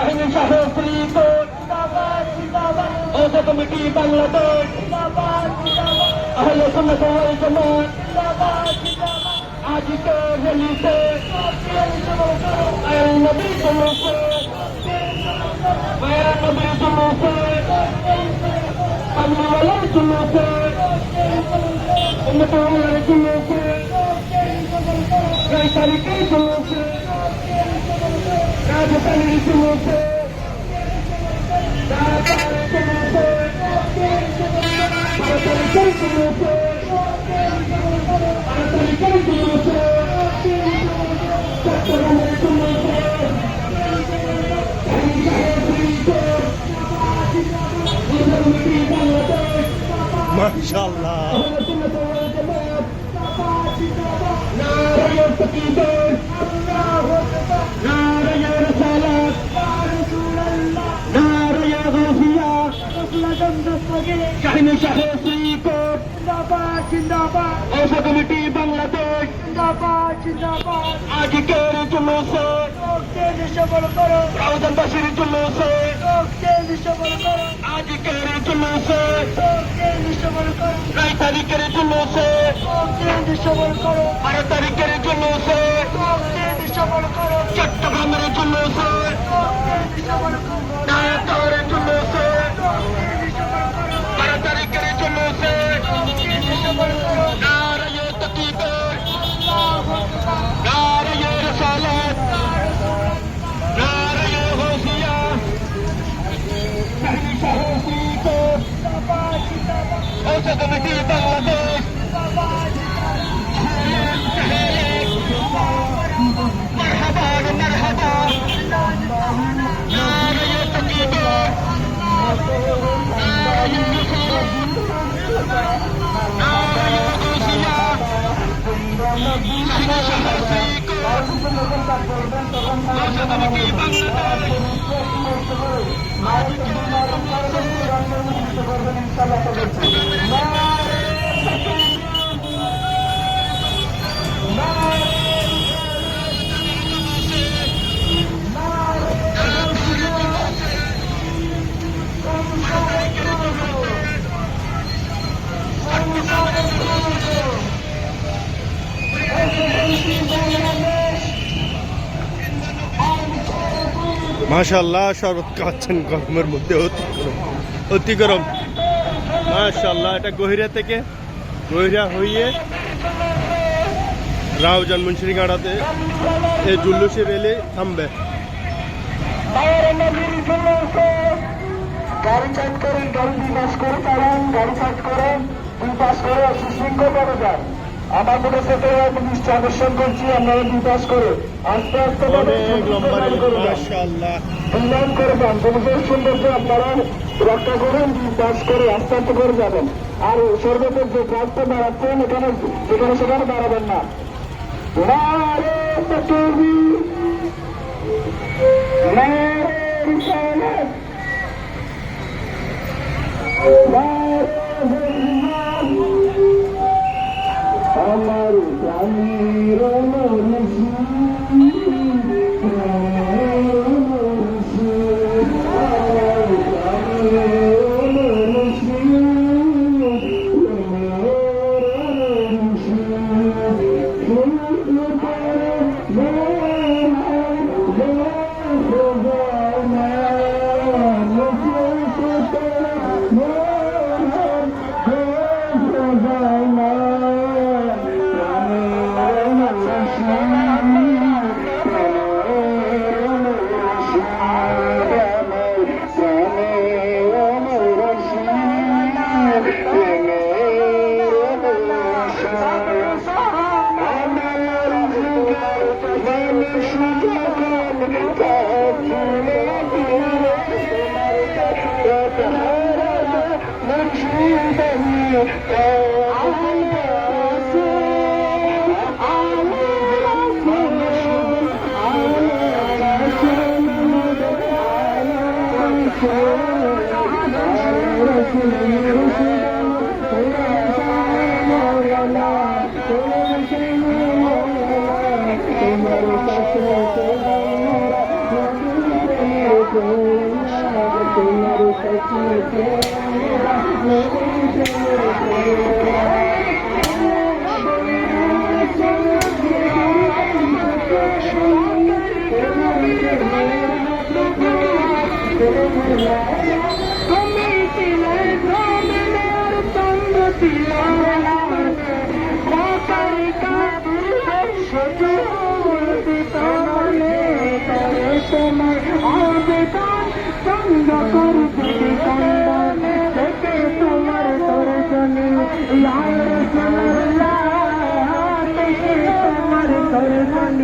Shahini শাহশ্রী coat ওসা committee Bangladesh আহলে সুন্নাত ওয়াল জামাত আজকে রেলিতে আয়াল নবী জুলুসে আয়াল নবী জুলুসে কামলিওয়ালার জুলুসে উম্মতের জুলুসে গাই তারিখের জুলুসে রাজধানীর জুলুসে মাশাআল্লাহ শাহিনী শাহশ্রী কোট ওসা কমিটি বাংলাদেশ আজকের জুলুসে রাউজানবাসীর জুলুসে আজকের জুলুসে 9 তারিখের জুলুসে 12 তারিখের জুলুসে চট্টগ্রামের জুলুসে নায়াতের জুলুসে 12 তারিখের জুলুসে নারায়ে তাকবীর নারায়ে রিসালাত নারায়ে গাউসিয়া শাহিনী শাহশ্রী কোট ওসা কমিটি বাংলাদেশ مرحبا مرحبا ناري تكبير ناري النصر ناري القدسية شهيد شهرسيك وسط مكي মাশাআল্লাহ শরবত খাচ্ছেন গরমের মধ্যে অতি গরম মাশাআল্লাহ এটা গহিরা থেকে গহিরা হয়ে রাউজান মুন্সিরঘাটাতে এই জুলুসে রেলে থামবে গাড়ি চার্জ করেন গাড়ি বিকাশ করে চালান গাড়ি চার্জ করেন বিকাশ করে সুশৃঙ্খলভাবে যান আমার মনে সাথে দৃষ্টি আকর্ষণ করছি আপনারা বিকাশ করে আস্তে আস্তে উন্নয়ন করে যান পরিবেশ সৌন্দর্য আপনারা রক্ষা করুন বিকাশ করে আস্তে আস্তে করে যাবেন আর সর্বশেষ যে রাস্তা দাঁড়াচ্ছেন এখানে যেখানে সেখানে দাঁড়াবেন না আমার স্বামীর তোমার আবেদন চন্দ্র করতে কন্দন থেকে তোমার দর্শনে থেকে তোমার দর্শনে